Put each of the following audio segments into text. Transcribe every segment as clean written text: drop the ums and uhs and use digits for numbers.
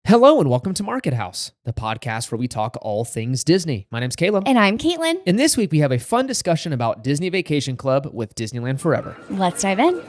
Hello and welcome to Market House, the podcast where we talk all things Disney. My name's Caleb. And I'm Caitlin. And this week we have a fun discussion about Disney Vacation Club with Disneyland Forever. Let's dive in.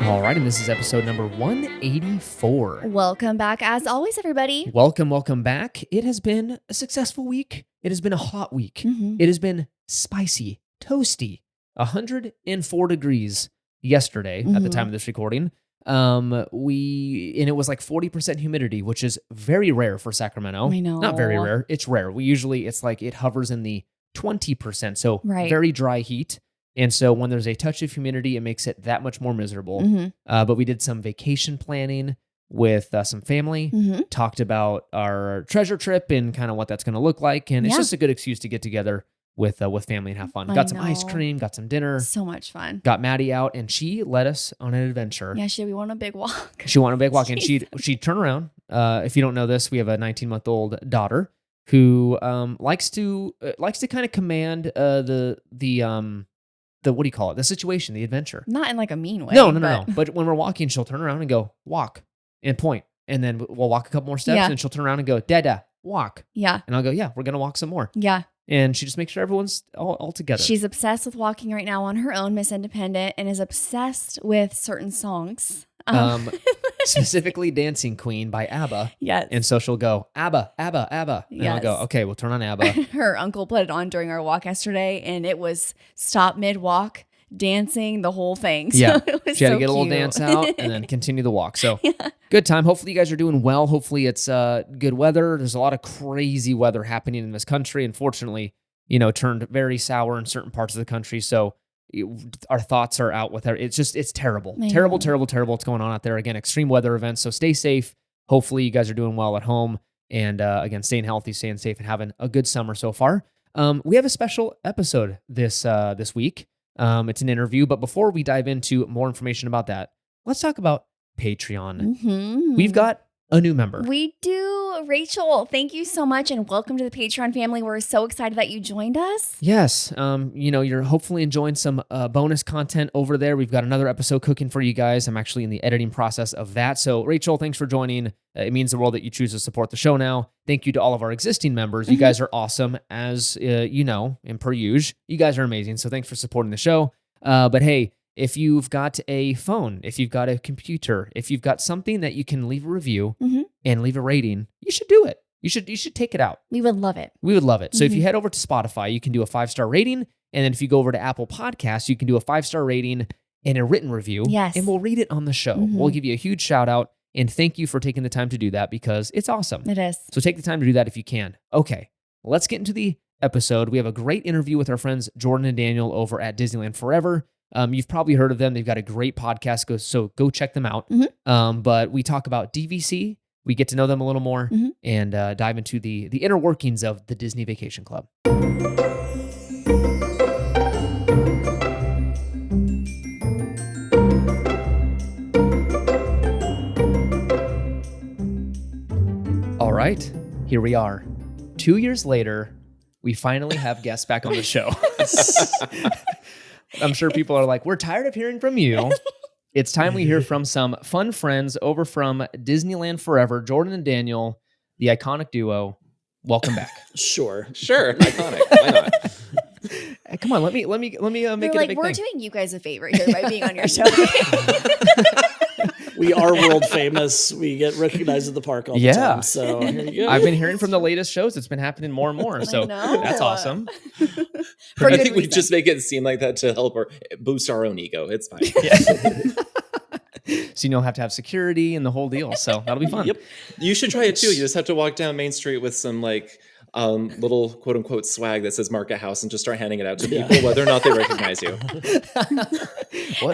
All right, and this is episode number 184. Welcome back, as always, everybody. Welcome back. It has been a successful week. It has been a hot week. It has been spicy, toasty, 104 degrees yesterday at the time of this recording. And it was like 40% humidity, which is very rare for Sacramento. I know. Not very rare. It's rare. It hovers in the 20%. So very dry heat. And so when there's a touch of humidity, it makes it that much more miserable. But we did some vacation planning with some family, talked about our treasure trip and kind of what that's going to look like. And it's just a good excuse to get together with family and have fun. Got some ice cream, got some dinner. So much fun. Got Maddie out and she led us on an adventure. Yeah, we went on a big walk. She went on a big walk and she'd turn around. If you don't know this, we have a 19-month-old daughter who likes to kind of command the what do you call it? The situation, the adventure. Not in like a mean way. No. But when we're walking, she'll turn around and go, walk, and point. And then we'll walk a couple more steps and she'll turn around and go, Dada, walk. Yeah. And I'll go, yeah, we're going to walk some more. Yeah. And she just makes sure everyone's all together. She's obsessed with walking right now on her own, Miss Independent, and is obsessed with certain songs. Specifically Dancing Queen by ABBA. Yes. And so she'll go, ABBA, ABBA, ABBA. And I'll go, okay, we'll turn on ABBA. Her uncle put it on during our walk yesterday, and it was stop mid-walk, dancing, the whole thing. So yeah. it was She had to so get a little cute. dance out and then continue the walk. So good time. Hopefully you guys are doing well. Hopefully it's good weather. There's a lot of crazy weather happening in this country. Unfortunately, turned very sour in certain parts of the country. So our thoughts are out with her. It's terrible. Terrible what's going on out there. Again, extreme weather events. So stay safe. Hopefully you guys are doing well at home. And again, staying healthy, staying safe, and having a good summer so far. We have a special episode this week. It's an interview. But before we dive into more information about that, let's talk about Patreon. We've got a new member. We do. Rachel, thank you so much and welcome to the Patreon family. We're so excited that you joined us. Yes. You're hopefully enjoying some bonus content over there. We've got another episode cooking for you guys. I'm actually in the editing process of that. So Rachel, thanks for joining. It means the world that you choose to support the show now. Thank you to all of our existing members. You guys are awesome as and per usual. You guys are amazing. So thanks for supporting the show. But hey, if you've got a phone, if you've got a computer, if you've got something that you can leave a review and leave a rating, you should do it. You should take it out. We would love it. We would love it. So if you head over to Spotify, you can do a 5-star rating. And then if you go over to Apple Podcasts, you can do a 5-star rating and a written review. Yes. And we'll read it on the show. We'll give you a huge shout out. And thank you for taking the time to do that because it's awesome. It is. So take the time to do that if you can. Okay, let's get into the episode. We have a great interview with our friends Jordan and Daniel over at Disneyland Forever. You've probably heard of them. They've got a great podcast, so go check them out. But we talk about DVC. We get to know them a little more and dive into the inner workings of the Disney Vacation Club. All right, here we are. 2 years later, we finally have guests back on the show. I'm sure people are like, we're tired of hearing from you. It's time we hear from some fun friends over from Disneyland Forever, Jordan and Daniel, the iconic duo. Welcome back. Sure. Iconic. Why not? Come on, let me make it a big thing. We're doing you guys a favor here by being on your show. We are world famous. We get recognized at the park all the time. So here you go. I've been hearing from the latest shows. It's been happening more and more. So that's awesome. I think we just make it seem like that to help or boost our own ego. It's fine. So you don't have to have security and the whole deal. So that'll be fun. Yep. You should try it too. You just have to walk down Main Street with some little quote unquote swag that says Market House and just start handing it out to people, whether or not they recognize you.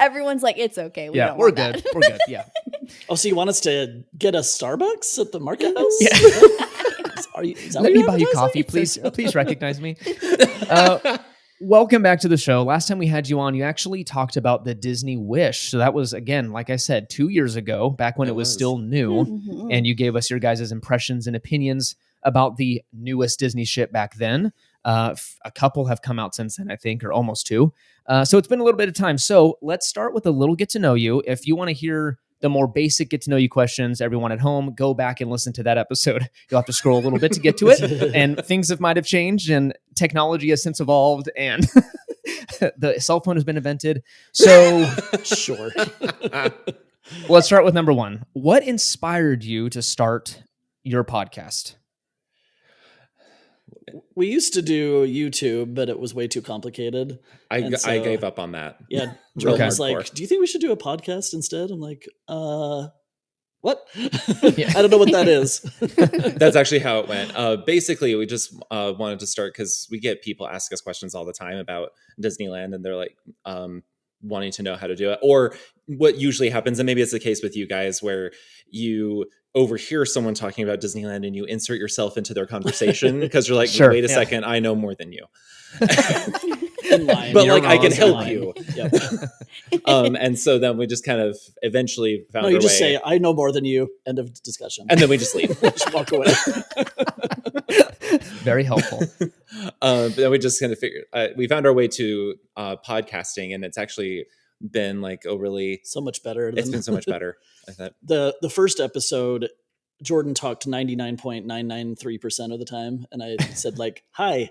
Everyone's like, it's okay. We don't we're want good. That. We're good. Yeah. Oh, so you want us to get a Starbucks at the Market House? Yeah. Is that Let what me you're buy you advertising? coffee, please. Please recognize me. welcome back to the show. Last time we had you on, you actually talked about the Disney Wish. So that was, again, like I said, 2 years ago, back when it was still new. Mhm. And you gave us your guys' impressions and opinions about the newest Disney ship back then. A couple have come out since then, I think, or almost two. So it's been a little bit of time. So let's start with a little get to know you. If you want to hear the more basic get to know you questions, everyone at home, go back and listen to that episode. You'll have to scroll a little bit to get to it. And things might have changed and technology has since evolved and the cell phone has been invented. So Sure. let's start with number one. What inspired you to start your podcast? We used to do YouTube, but it was way too complicated. I So- gave up on that. Yeah, Jordan Okay. was like, "Do you think we should do a podcast instead?" I'm like, what? Yeah. I don't know what that is." That's actually how it went. Basically, we just wanted to start because we get people ask us questions all the time about Disneyland, and they're like wanting to know how to do it. Or what usually happens, and maybe it's the case with you guys, where you overhear someone talking about Disneyland and you insert yourself into their conversation because you're like, Sure. wait a Yeah. second, I know more than you. In line. But You're like, I wrong, can in help line. you. Yep. And so then we just kind of eventually found No, our you just way. say, "I know more than you." End of discussion. And then we just leave. just walk away. Very helpful. But then we just kind of figured we found our way to podcasting, and it's actually been like So much better. it's Than been so much better. I thought. the first episode. Jordan talked 99.993% of the time, and I said like, "Hi,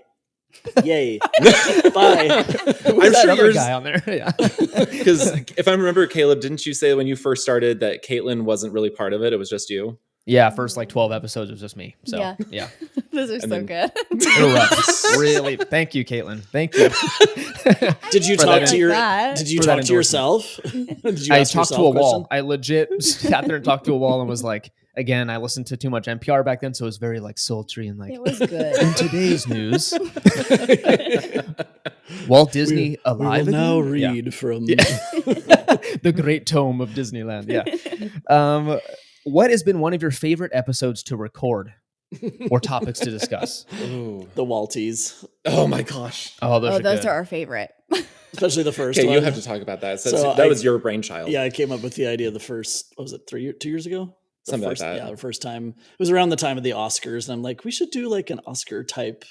yay, bye." I'm That sure other yours, guy on there. Yeah. because if I remember, Caleb, didn't you say when you first started that Caitlin wasn't really part of it? It was just you. Yeah, first like 12 episodes was just me. So Yeah. yeah. Those are so then- good. Real rough. Really. Thank you, Caitlin. Thank you. Did you For talk that- to your? That. Did you For that talk to yourself? Did you I ask talked to yourself a wall. questions? I legit sat there and talked to a wall and was like, again, I listened to too much NPR back then, so it was very like sultry and like, It was good. in today's news, Walt Disney We alive will now again? Yeah. read from. The great tome of Disneyland. Yeah. What has been one of your favorite episodes to record or topics to discuss? Ooh. The Walties, Oh my gosh. Oh, those Oh, are those good. are our favorite. especially the first Okay, one. you have to talk about that. So, So that I- was your brainchild. Yeah, I came up with the idea the first. What was it? 2 years ago? The Something like first, that. Yeah, the first time. It was around the time of the Oscars, and I'm like, we should do like an Oscar type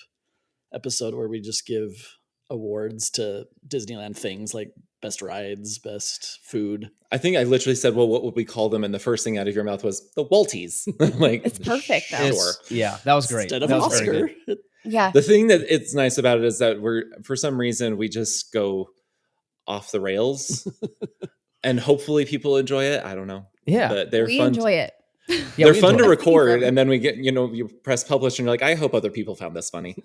episode where we just give awards to Disneyland things like best rides, best food. I think I literally said, well, what would we call them? And the first thing out of your mouth was the Walties. Like, It's perfect, though. Sure. Yeah, that was great. Instead of That an was very Oscar. good. Yeah. The thing that it's nice about it is that for some reason, we just go off the rails and hopefully people enjoy it. I don't know. Yeah. But they're We fun. enjoy it. Yeah, They're we fun to enjoy it. record. And then we get, you press publish and you're like, I hope other people found this funny.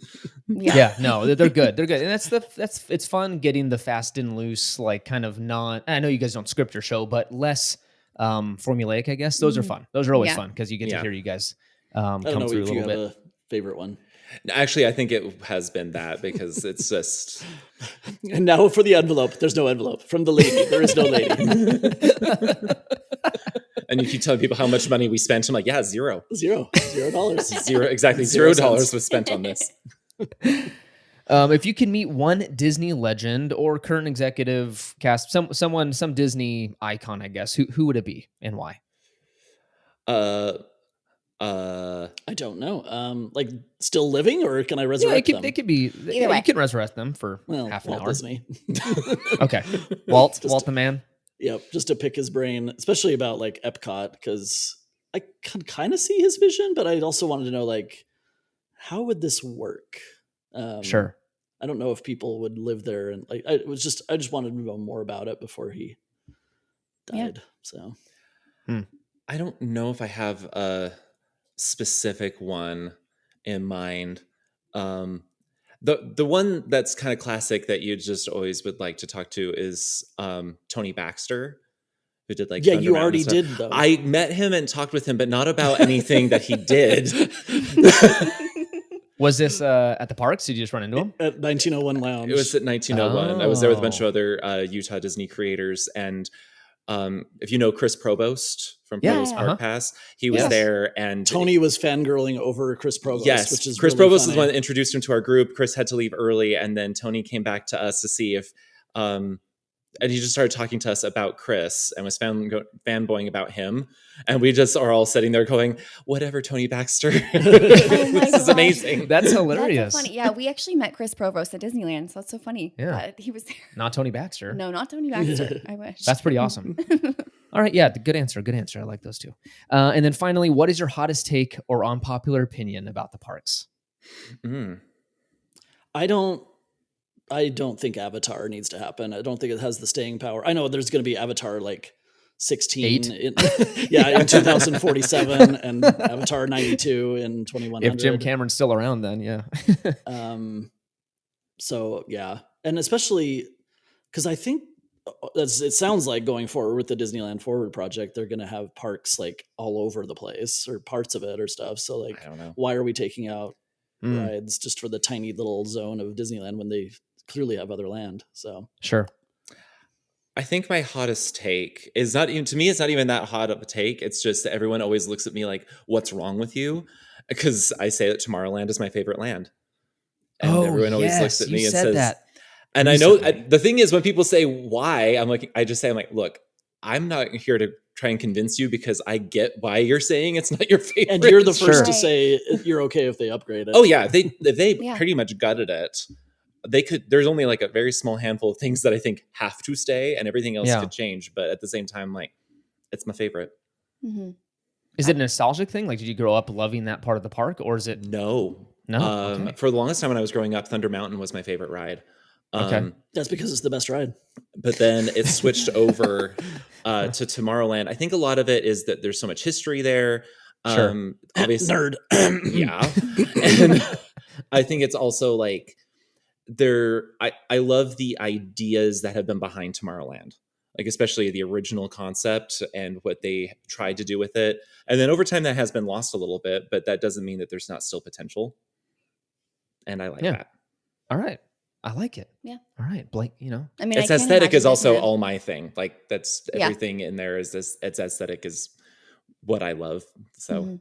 Yeah, no, they're good. They're good. And it's fun getting the fast and loose, like kind of I know you guys don't script your show, but less formulaic, I guess. Those are fun. Those are always Yeah. fun because you get to Yeah. hear you guys I don't come know through a if you little have bit. a favorite one. Actually, I think it has been that because it's just, And now for the envelope. There's no envelope. From the lady. There is no lady. and you keep telling people how much money we spent. I'm like, yeah, $0. $0. Exactly. Zero $0 cents. was spent on this. If you can meet one Disney legend or current executive cast, some Disney icon, I guess, who would it be and why? I don't know. Like still living, or can I Yeah, resurrect them? they could be. Either way. You can resurrect them for Well, half an Walt hour. Disney. Okay, Walt Just- the man. Yep, just to pick his brain, especially about like Epcot, because I can kind of see his vision, but I also wanted to know like how would this work? Sure. I don't know if people would live there, and like I just wanted to know more about it before he Yeah. died. So I don't know if I have a specific one in mind. The one that's kind of classic that you just always would like to talk to is Tony Baxter, who did like yeah, Thunder you Mountain already and stuff. did though. I met him and talked with him, but not about anything that he did. Was this at the parks? Did you just run into him? At 1901 Lounge. It was at 1901. I was there with a bunch of Oh. other Utah Disney creators, and if you know Chris Provost from Yeah, Provost Park Pass, he was Yes. there, and Tony was fangirling over Chris Provost. yes, which is Chris really Provost funny. is the one that introduced him to our group. Chris had to leave early, and then Tony came back to us to see if, and he just started talking to us about Chris and was fanboying about him. And we just are all sitting there going, whatever, Tony Baxter. my This is gosh. amazing. That's That's hilarious. so funny. Yeah, we actually met Chris Provost at Disneyland, so that's so funny. Yeah. that he was there. Not Tony Baxter. No, not Tony Baxter. I wish. That's pretty awesome. All right. Yeah. Good answer. Good answer. I like those two. And then finally, what is your hottest take or unpopular opinion about the parks? Mm. I don't think Avatar needs to happen. I don't think it has the staying power. I know there's going to be Avatar like 16 in 2047 and Avatar 92 in 2100. If Jim Cameron's still around, then yeah. So yeah, and especially because I think it sounds like going forward with the Disneyland Forward project, they're going to have parks like all over the place or parts of it or stuff. So like, I don't know. why are we taking out Mm, rides just for the tiny little zone of Disneyland when they clearly have other land? So sure. I think my hottest take is not even, to me, it's not even that hot of a take. It's just that everyone always looks at me like, what's wrong with you? Because I say that Tomorrowland is my favorite land. And everyone always looks at me and says that. And I know recently. the thing is when people say why, I'm like, look, I'm not here to try and convince you because I get why you're saying it's not your favorite. and you're the first Sure. to say you're okay if they upgrade it. Oh yeah, if they Yeah. pretty much gutted it. They could. There's only like a very small handful of things that I think have to stay, and everything else Yeah. could change. But at the same time, like, it's my favorite. Mhm. Is it a nostalgic thing? Like, did you grow up loving that part of the park, or is it No, no? Okay. For the longest time when I was growing up, Thunder Mountain was my favorite ride. Okay. That's because it's the best ride. But then it switched over to Tomorrowland. I think a lot of it is that there's so much history there. Sure. Obviously, Nerd. yeah. And I think it's also like I love the ideas that have been behind Tomorrowland, like especially the original concept and what they tried to do with it. And then over time that has been lost a little bit, but that doesn't mean that there's not still potential. And I like Yeah. that. All right. I like it. Yeah. All right, Blake. I mean, It's I can't aesthetic is imagine also Disneyland- all my thing. Like that's Yeah. everything in there is this. It's aesthetic is what I love. So Mhm.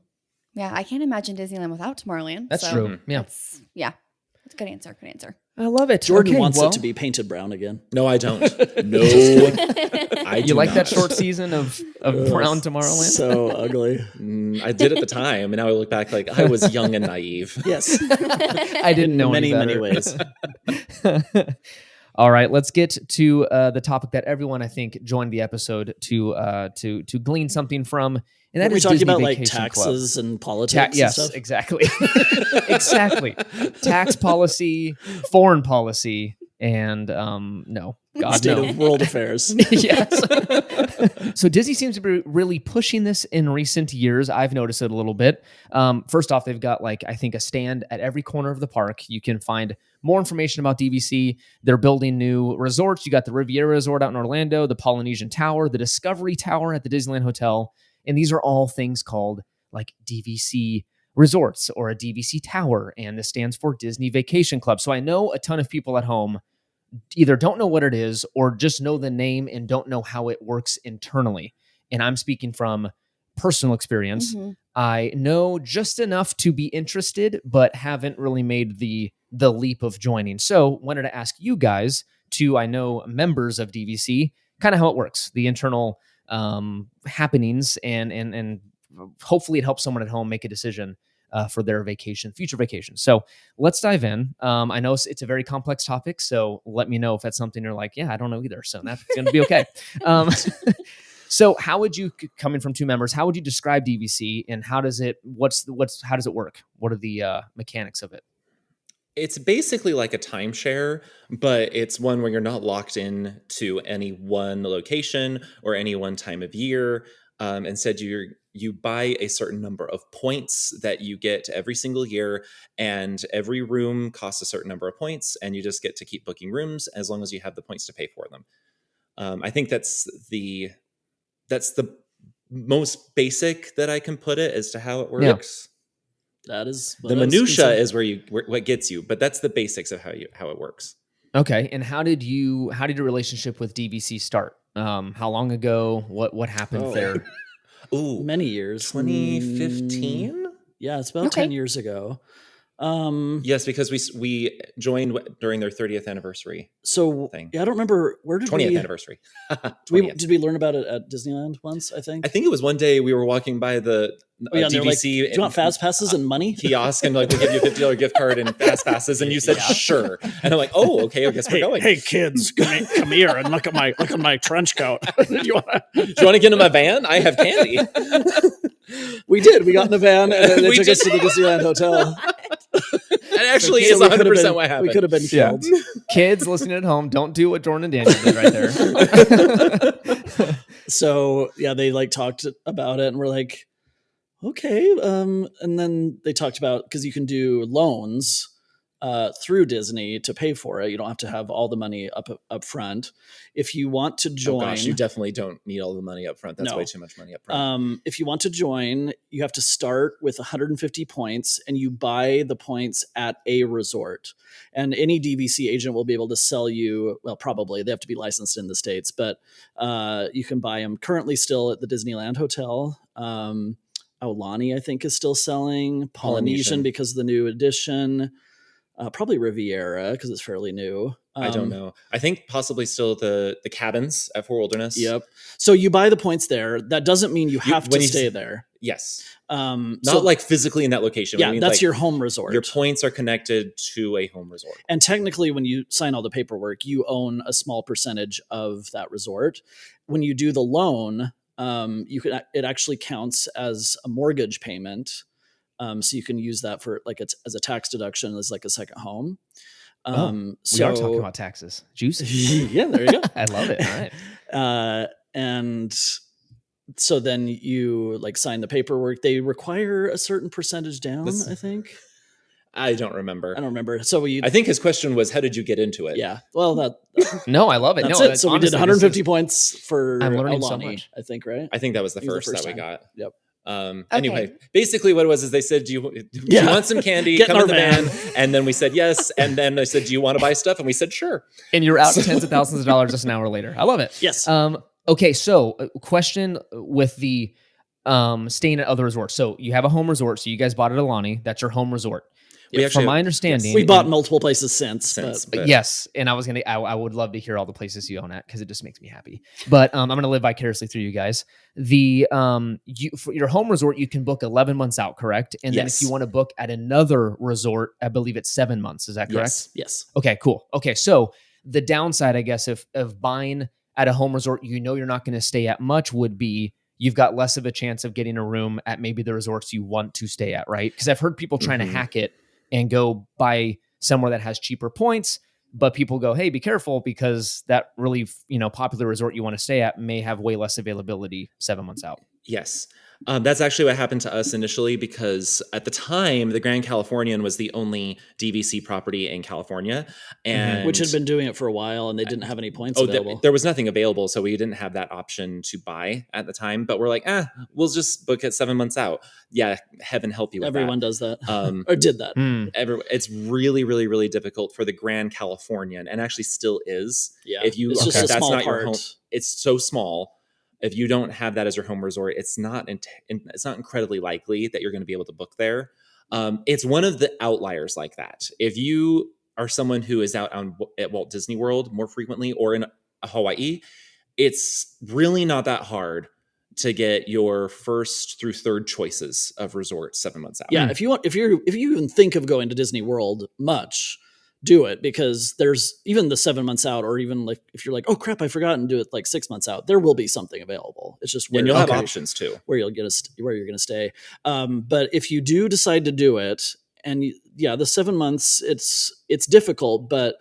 Yeah, I can't imagine Disneyland without Tomorrowland. That's so true. Yeah. That's a good answer. Good answer. I love it. Jordan Okay, wants well, it to be painted brown again. no, I don't. No, I do You like not. that short season of Brown Tomorrowland? So ugly. I did at the time, and now I look back like I was young and naive. Yes. I didn't know many, any many better. ways. All right, let's get to the topic that everyone I think joined the episode to glean something from, and that Are we is talking Disney about like Vacation Club. taxes and politics and Yes, stuff? exactly, exactly. Tax policy, foreign policy, and no, God State no. of world affairs. Yes. So Disney seems to be really pushing this in recent years. I've noticed it a little bit. First off, they've got I think a stand at every corner of the park. You can find more information about DVC. They're building new resorts. You got the Riviera Resort out in Orlando, the Polynesian Tower, the Discovery Tower at the Disneyland Hotel. And these are all things called DVC resorts or a DVC tower. And this stands for Disney Vacation Club. So I know a ton of people at home either don't know what it is or just know the name and don't know how it works internally. And I'm speaking from personal experience. Mhm. I know just enough to be interested, but haven't really made the leap of joining. So wanted to ask you guys, I know members of DVC, kind of how it works, the internal happenings, and hopefully it helps someone at home make a decision for their future vacation. So let's dive in. I know it's a very complex topic, so let me know if that's something you're like, yeah, I don't know either. So that's going to be okay. So how would you, coming from two members, how would you describe DVC and how does it work? What are the mechanics of it? It's basically like a timeshare, but it's one where you're not locked in to any one location or any one time of year. Instead, you buy a certain number of points that you get every single year, and every room costs a certain number of points, and you just get to keep booking rooms as long as you have the points to pay for them. I think that's the most basic that I can put it as to how it works. That is The minutia is what gets you, but that's the basics of how it works. Okay. And how did your relationship with DVC start? How long ago? What happened there? Ooh, Many years. 2015. Yeah, it's about 10 years ago. Yes, because we joined during their 30th anniversary So thing. yeah, I don't remember where did 20th we anniversary. did we learn about it at Disneyland once? I think. I think it was one day we were walking by the Oh, yeah, and they're like, DVC. do you want fast passes and money? Kiosk, and like we'll give you a $50 gift card and fast passes, and you said sure, and I'm like, oh, okay, I guess we're going. Hey kids, come here and look at my trench coat. Do you want Do you want to get in my van? I have candy. We did. We got in the van and then they We took us to the Disneyland hotel. It actually So is we could've 100% been- what happened. We could have been killed. Kids listening at home, don't do what Jordan and Daniel did right there. So yeah, they like talked about it and we're like, okay. And then they talked about, because you can do loans through Disney to pay for it. You don't have to have all the money up front. If you want to Oh join, gosh, you definitely don't need all the money up front. That's No. way too much money up front. if you want to join, you have to start with 150 points and you buy the points at a resort. And any DVC agent will be able to sell you, well, probably they have to be licensed in the States, but you can buy them currently still at the Disneyland Hotel. Aulani, I think, is still selling. Polynesian because of the new edition. Probably Riviera because it's fairly new. I don't know. I think possibly still the cabins at Fort Wilderness. Yep. So you buy the points there. That doesn't mean you have to stay there. Yes. So Not like physically in that location. yeah, I mean, that's like, your home resort. Your points are connected to a home resort. And technically, when you sign all the paperwork, you own a small percentage of that resort. When you do the loan, it actually counts as a mortgage payment. So you can use that for like as a tax deduction as like a second home. We are talking about taxes. Juicy. Yeah, there you go. I love it. All right. And so then you like sign the paperwork. They require a certain percentage down, I think. I don't remember. I don't remember. So I think his question was, how did you get into it? Yeah. Well, No, I love it. that's No, it. So we did 150 points for I'm learning Aulani, so much. I think, right? I think that was the It was first that time. we got. Yep. Anyway, basically what it was is they said, do you want some candy? Get in Come in our the van. van. And then we said yes. And then they said, do you want to buy stuff? And we said, sure. And you're out tens of thousands of dollars just an hour later. I love it. Yes. Okay, so question with the staying at other resorts. So you have a home resort. So you guys bought at Aulani. That's your home resort. We actually- From my understanding, We bought multiple places since. But- yes, and I would love to hear all the places you own at because it just makes me happy. But I'm going to live vicariously through you guys. For your home resort, you can book 11 months out, correct? And then if Yes. you want to book at another resort, I believe it's 7 months. Is that correct? Yes. Okay, cool. Okay, so the downside, I guess, of buying at a home resort, you're not going to stay at much would be you've got less of a chance of getting a room at maybe the resorts you want to stay at, right? Because I've heard people trying to hack it and go buy somewhere that has cheaper points, but people go, hey, be careful because that really, popular resort you want to stay at may have way less availability 7 months out. Yes. That's actually what happened to us initially because at the time, the Grand Californian was the only DVC property in California. And Which had been doing it for a while and they didn't have any points available. There was nothing available, so we didn't have that option to buy at the time. But we're like, we'll just book it 7 months out. Yeah, heaven help you with Everyone that. does that. Or did that. It's really, really, really difficult for the Grand Californian, and actually still is. Yeah. If you It's just a that's small not part. your home, it's so small. If you don't have that as your home resort, it's not incredibly likely that you're going to be able to book there. It's one of the outliers like that. If you are someone who is out at Walt Disney World more frequently or in Hawaii, it's really not that hard to get your first through third choices of resorts 7 months out. Yeah, if you even think of going to Disney World much, do it because there's even the 7 months out, or even like if you're like, oh crap, I forgot and do it like 6 months out, there will be something available. It's just where and you'll have options too, where you're going to stay. But if you do decide to do it, and the 7 months, it's difficult, but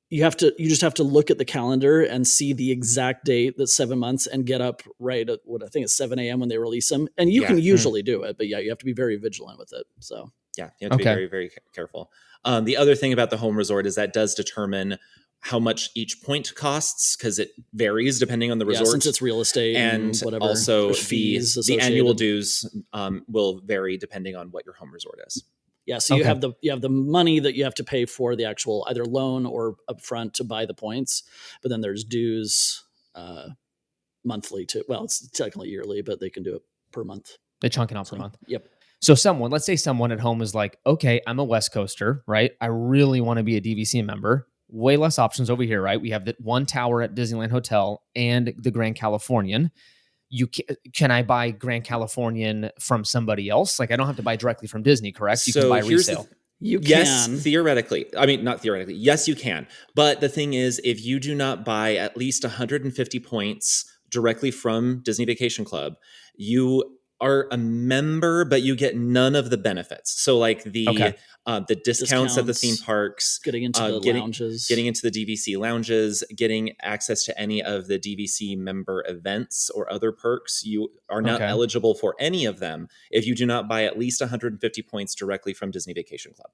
you just have to look at the calendar and see the exact date that's 7 months and get up right at what I think is 7 a.m. when they release them. And you can usually do it, but you have to be very vigilant with it. So yeah, you have to be very, very careful. The other thing about the home resort is that does determine how much each point costs because it varies depending on the resort. Since it's real estate and whatever. Also There's fees the annual dues will vary depending on what your home resort is. Yeah, so you have the money that you have to pay for the actual either loan or upfront to buy the points, but then there's dues monthly too. Well, it's technically yearly, but they can do it per month. They chunk it out per month. Yep. So let's say someone at home is like, okay, I'm a West Coaster, right? I really want to be a DVC member. Way less options over here, right? We have the one tower at Disneyland Hotel and the Grand Californian. Can I buy Grand Californian from somebody else? Like I don't have to buy directly from Disney, correct? You can buy resale. Yes, theoretically. I mean, not theoretically. Yes, you can. But the thing is, if you do not buy at least 150 points directly from Disney Vacation Club, you are a member, but you get none of the benefits. So like the discounts at the theme parks, getting into the lounges, getting into the DVC lounges, getting access to any of the DVC member events or other perks, you are not eligible for any of them if you do not buy at least 150 points directly from Disney Vacation Club.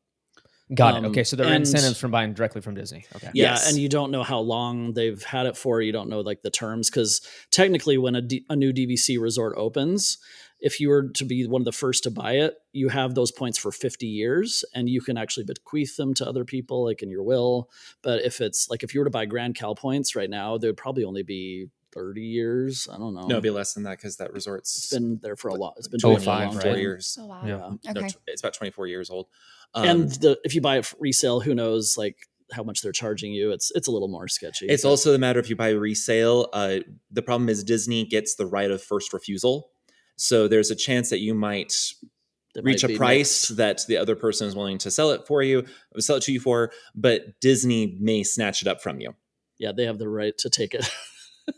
Got it. Okay, so there are incentives from buying directly from Disney. Okay. Yeah, yes. And you don't know how long they've had it for. You don't know like the terms, because technically when a new DVC resort opens, if you were to be one of the first to buy it, you have those points for 50 years and you can actually bequeath them to other people like in your will. But if it's like, if you were to buy Grand Cal points right now, they would probably only be 30 years. I don't know. No, it'd be less than that because that it's been there for a lot. It's been 25, 4 years. Oh, wow. Yeah. Okay. No, it's about 24 years old. And if you buy it for resale, who knows like how much they're charging you. It's a little more sketchy. It's also the matter if you buy resale. The problem is Disney gets the right of first refusal. So there's a chance that you might reach a price that the other person is willing to sell it to you for, but Disney may snatch it up from you. Yeah, they have the right to take it.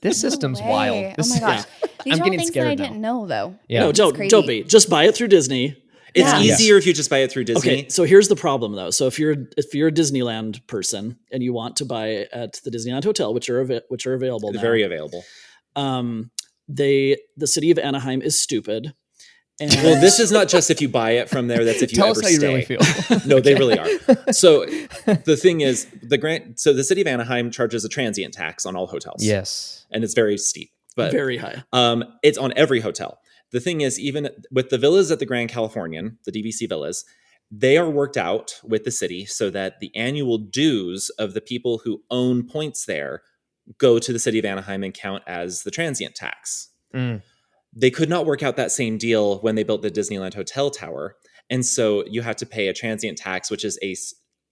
This system's wild. Oh my gosh. These I'm are all getting things scared that I now. didn't know though. Yeah. No, don't be. Just buy it through Disney. It's easier if you just buy it through Disney. Okay, so here's the problem though. So if you're a Disneyland person and you want to buy at the Disneyland Hotel, which are available now, very available. The city of Anaheim is stupid. And well, this is not just if you buy it from there. That's if you Tell ever us how you stay. really feel. No, they really are. So the thing is, so the city of Anaheim charges a transient tax on all hotels. Yes, and it's very steep, but very high. It's on every hotel. The thing is, even with the villas at the Grand Californian, the DVC villas, they are worked out with the city so that the annual dues of the people who own points there go to the city of Anaheim and count as the transient tax. Mm. They could not work out that same deal when they built the Disneyland Hotel Tower. And so you have to pay a transient tax, which is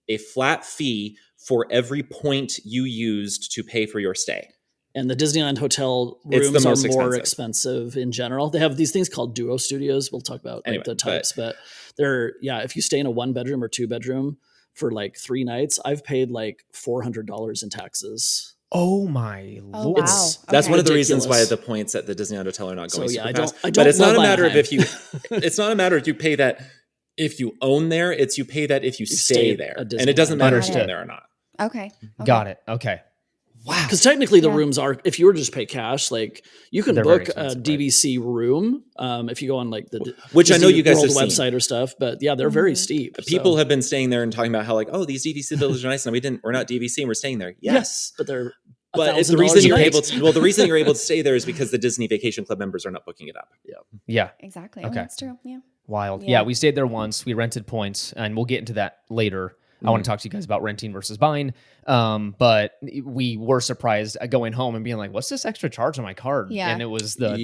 a flat fee for every point you used to pay for your stay. And the Disneyland Hotel rooms are more expensive in general. They have these things called duo studios. We'll talk about the types, but if you stay in a 1-bedroom or 2-bedroom for like 3 nights, I've paid like $400 in taxes. Oh my Lord. Wow. That's one of the reasons why the points at the Disneyland Hotel are not going super fast. I don't but it's not a matter Anaheim. of it's not a matter if you pay that if you own there, it's you pay that if you stay there. And it doesn't matter if you own there or not. Okay. Got it. Okay. Wow. Because technically the rooms are, if you were to just pay cash, like you can book a DVC room if you go on like the which Disney I know you guys World have website seen. Or stuff, but yeah, they're very steep. People have been staying there and talking about how like, oh, these DVC villas are nice, and we're not DVC and we're staying there. Yes, but they're the reason you're able to the reason you're able to stay there is because the Disney Vacation Club members are not booking it up. Yeah. Exactly. Okay. Oh, that's true. Yeah. Wild. Yeah, we stayed there once. We rented points, and we'll get into that later. I want to talk to you guys about renting versus buying. But we were surprised at going home and being like, what's this extra charge on my card? Yeah. And it was the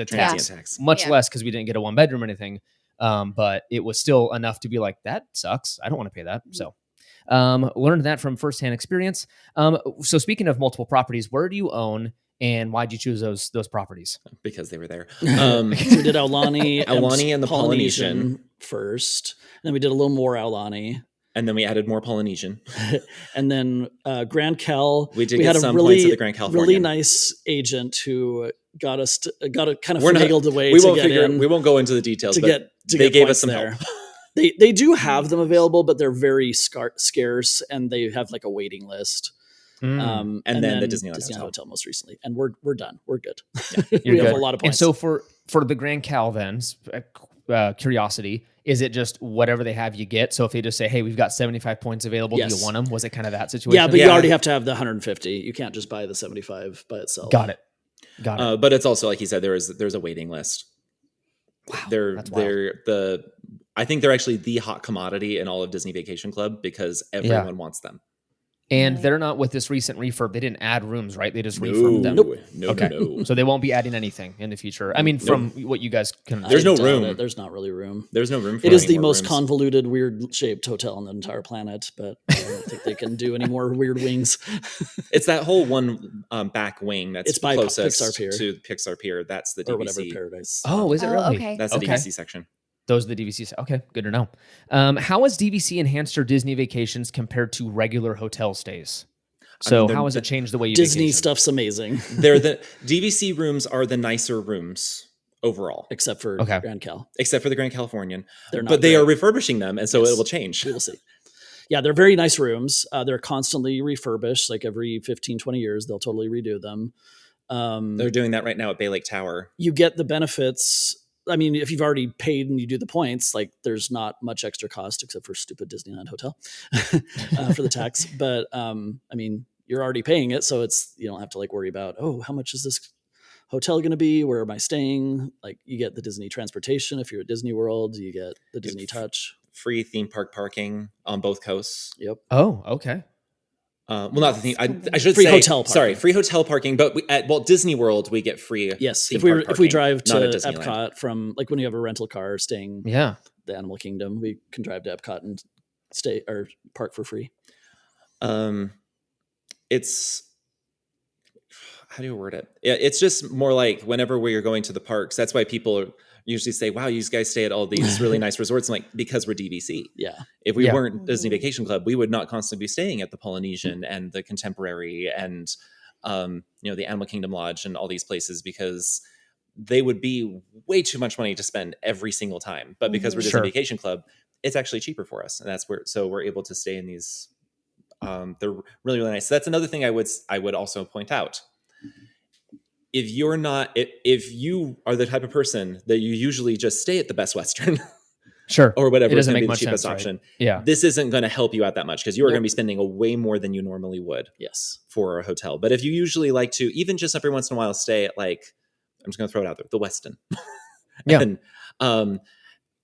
transient tax. Much less because we didn't get a 1-bedroom or anything. But it was still enough to be like, that sucks. I don't want to pay that. So learned that from firsthand experience. So speaking of multiple properties, where do you own and why'd you choose those properties? Because they were there. We did Aulani and the Polynesian first. And then we did a little more Aulani. And then we added more Polynesian. And then Grand Cal. We had some points at the Grand Californian. Really nice agent who got us kind of finagled away to get in. We won't go into the details, but they get gave us some there. help. They do have them available, but they're very scarce, and they have like a waiting list. And then the Disneyland Hotel most recently, and we're done. We're good. Yeah, we have a lot of points. And so for the Grand Cal, then curiosity, is it just whatever they have you get? So if they just say, hey, we've got 75 points available, do you want them? Was it kind of that situation? Yeah, but you already have to have the 150. You can't just buy the 75 by itself. Got it. But it's also like he said, there's a waiting list. Wow, I think they're actually the hot commodity in all of Disney Vacation Club because everyone wants them. And Right. they're not with this recent refurb. They didn't add rooms, right? They just refurbed them. No, Okay. no. So they won't be adding anything in the future. I mean, from what you guys can. There's no I doubt room. it. There's not really room. There's no room for It is any the more most rooms. convoluted, weird shaped hotel on the entire planet, but I don't think they can do any more weird wings. It's that whole one back wing that's It's by closest Pixar Pier. to Pixar Pier. That's the Or whatever DVC. paradise. Oh, is it Oh, really? okay. That's the Okay. DVC section. Those are the DVCs. Okay, good to know. How has DVC enhanced your Disney vacations compared to regular hotel stays? So they're- how has it changed the way you Disney vacation? stuff's amazing, They're the DVC rooms are the nicer rooms overall, except for Okay. Grand Cal. except for the Grand Californian. They're not But they great. are refurbishing them, and so Yes. it will change. We will see. Yeah, they're very nice rooms. They're constantly refurbished. Like every 15, 20 years, they'll totally redo them. They're doing that right now at Bay Lake Tower. You get the benefits. I mean, if you've already paid and you do the points, like there's not much extra cost except for stupid Disneyland hotel for the tax. But I mean, you're already paying it, so it's you don't have to like worry about how much is this hotel going to be? Where am I staying? Like you get the Disney transportation if you're at Disney World. You get the Disney Touch. Free theme park parking on both coasts. Yep. Oh, okay. Well, not the theme. I should Free say hotel parking. sorry, free hotel parking. But at Walt Disney World, we get free. Yes, theme if we park if we parking, drive to not at Disneyland. Epcot from like when you have a rental car staying Yeah. the Animal Kingdom, we can drive to Epcot and stay or park for free. It's how do you word it? Yeah, it's just more like whenever we're going to the parks. That's why people usually say, "Wow, you guys stay at all these really nice resorts." I'm like, because we're DVC. Yeah, If we Yeah. weren't Disney Mhm. Vacation Club, we would not constantly be staying at the Polynesian and the Contemporary and the Animal Kingdom Lodge and all these places because they would be way too much money to spend every single time. But because we're Disney Sure. Vacation Club, it's actually cheaper for us, and that's where we're able to stay in these. They're really really nice. So that's another thing I would also point out. If you're not, if you are the type of person that you usually just stay at the Best Western Sure. or whatever It is doesn't going to make be the much cheapest sense, right? option, Yeah. this isn't going to help you out that much because you are Nope. going to be spending a way more than you normally would yes, for a hotel. But if you usually like to, even just every once in a while, stay at like, I'm just going to throw it out there, the Westin, Yeah. and,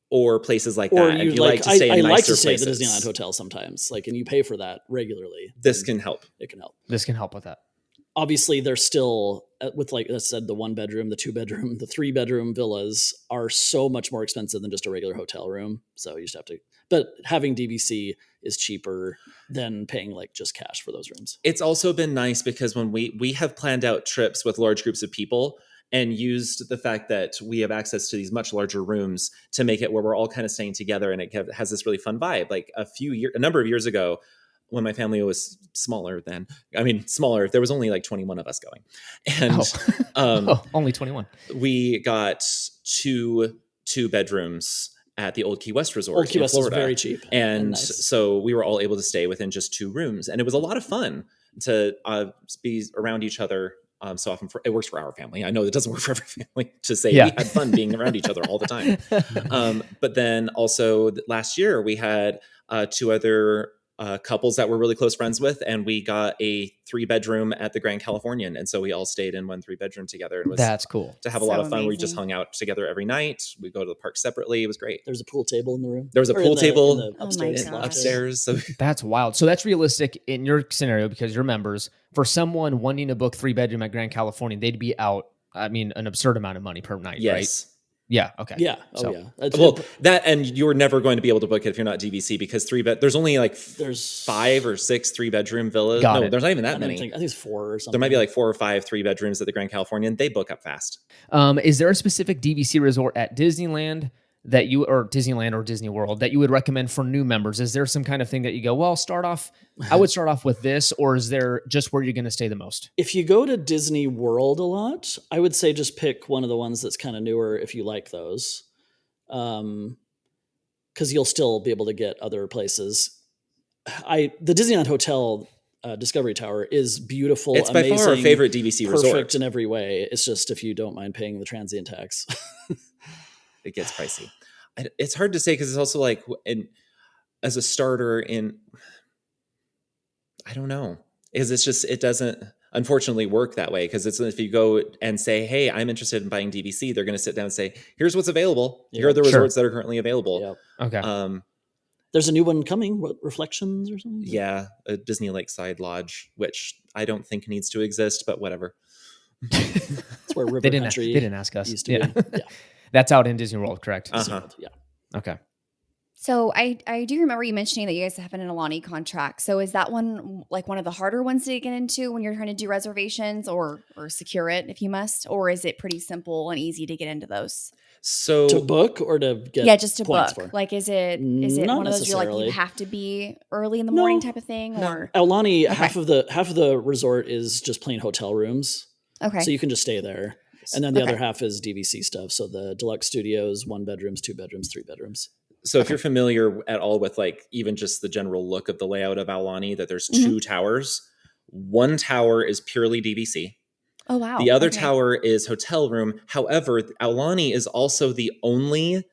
or places like or that. you If you like to stay I in like nicer to stay at places, the Disneyland hotel sometimes, like, and you pay for that regularly. this then can help. it can help. This can help with that. Obviously, they're still with like I said, the 1 bedroom, the 2 bedroom, the 3 bedroom villas are so much more expensive than just a regular hotel room. So you just have to. But having DVC is cheaper than paying like just cash for those rooms. It's also been nice because when we have planned out trips with large groups of people and used the fact that we have access to these much larger rooms to make it where we're all kind of staying together and it has this really fun vibe. Like a number of years ago, when my family was smaller, there was only like 21 of us going, and Only 21. we got two bedrooms at the Old Key West Resort Old Key in West is Florida. very cheap, and nice. so we were all able to stay within just 2 rooms, and it was a lot of fun to be around each other so often. It works for our family. I know it doesn't work for every family to say Yeah. we had fun being around each other all the time. But then also last year we had 2 other couples that we're really close friends with, and we got a 3-bedroom at the Grand Californian, and so we all stayed in 1 3-bedroom together. And it was That's cool. to have a lot So of fun. We just amazing. hung out together every night. We go to the park separately. It was great. There's a pool table in the room. There was a Or pool in the- table in the Oh my upstairs. gosh. lounge area. upstairs. So That's wild. So that's realistic in your scenario because you're members. For someone wanting to book 3-bedroom at Grand California, they'd be out, I mean, an absurd amount of money per night, right? yes. Yeah. Okay. Yeah. Oh So- yeah. That's- Well, that, and you're never going to be able to book it if you're not DVC because there's only like there's 5 or 6 3-bedroom villas. Got No, it. there's not even I that don't many. think, I think it's 4 or something. There might be like 4 or 5 3-bedrooms at the Grand Californian. They book up fast. Is there a specific DVC resort at Disneyland that you, or Disneyland or Disney World, that you would recommend for new members? Is there some kind of thing that you go, well, I would start off with this, or is there just where you're going to stay the most? If you go to Disney World a lot, I would say just pick one of the ones that's kind of newer if you like those. Because you'll still be able to get other places. The Disneyland Hotel Discovery Tower is beautiful. It's by amazing, far our favorite DVC perfect resort. in every way. It's just if you don't mind paying the transient tax. It gets pricey. It's hard to say because it's also like as a starter I don't know. Because it doesn't unfortunately work that way because it's if you go and say, hey, I'm interested in buying DVC, they're going to sit down and say, here's what's available. Here are the Sure. resorts that are currently available. Yep. Okay. There's a new one coming. What, Reflections or something? Yeah, a Disney Lakeside Lodge, which I don't think needs to exist, but whatever. It's where River They didn't Country ask us. used to Yeah. be. Yeah. That's out in Disney World, correct? Uh-huh. Yeah. Okay. So I do remember you mentioning that you guys have an Alani contract. So is that one like one of the harder ones to get into when you're trying to do reservations or secure it if you must? Or is it pretty simple and easy to get into those? So To book or to get Just to points book. for? Like is it Not one of those you're like you necessarily. have to be early in the morning No. type of thing? No. Or Aulani, Okay. half of the resort is just plain hotel rooms. okay. So you can just stay there. And then the Okay. other half is DVC stuff. So the deluxe studios, 1 bedrooms, 2 bedrooms, 3 bedrooms. So if you're familiar at all with like even just the general look of the layout of Aulani, that there's Mm-hmm. 2 towers. One tower is purely DVC. Oh wow. The other Okay. tower is hotel room. However, Aulani is also the only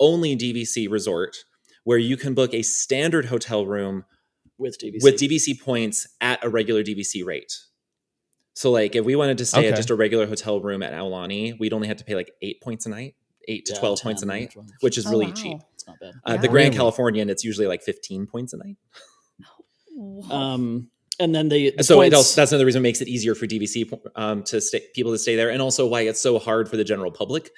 DVC resort where you can book a standard hotel room With DVC. with DVC points at a regular DVC rate. So like if we wanted to stay at Okay. just a regular hotel room at Aulani, we'd only have to pay like 8 points a night, 8 to Yeah, 12 points a 10, night, 12. which is Oh, really wow. cheap. It's not bad. The Grand Really? Californian, it's usually like 15 points a night. Whoa. And then the So points, that's another reason it makes it easier for DVC people to stay there, and also why it's so hard for the general public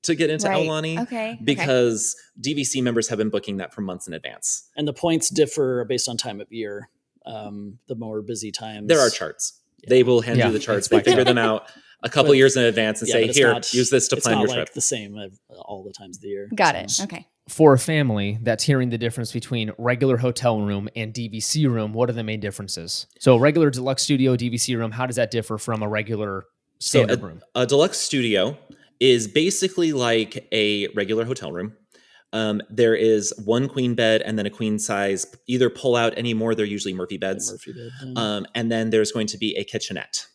to get into Right. Aulani, Okay. because DVC members have been booking that for months in advance. and the points differ based on time of year. The more busy times. There are charts. They will hand Yeah, you the charts. expect They figure that. them out a couple But- years in advance and Yeah, say, but it's "Here, not- use this to it's plan not your like trip." the same all the times of the year. Got So- it. Okay. For a family that's hearing the difference between regular hotel room and DVC room, what are the main differences? So a regular deluxe studio DVC room, how does that differ from a regular standard room? A deluxe studio is basically like a regular hotel room. There is one queen bed and then a queen size, either pull out anymore. They're usually Murphy beds. Murphy bed. Yeah. And then there's going to be a kitchenette.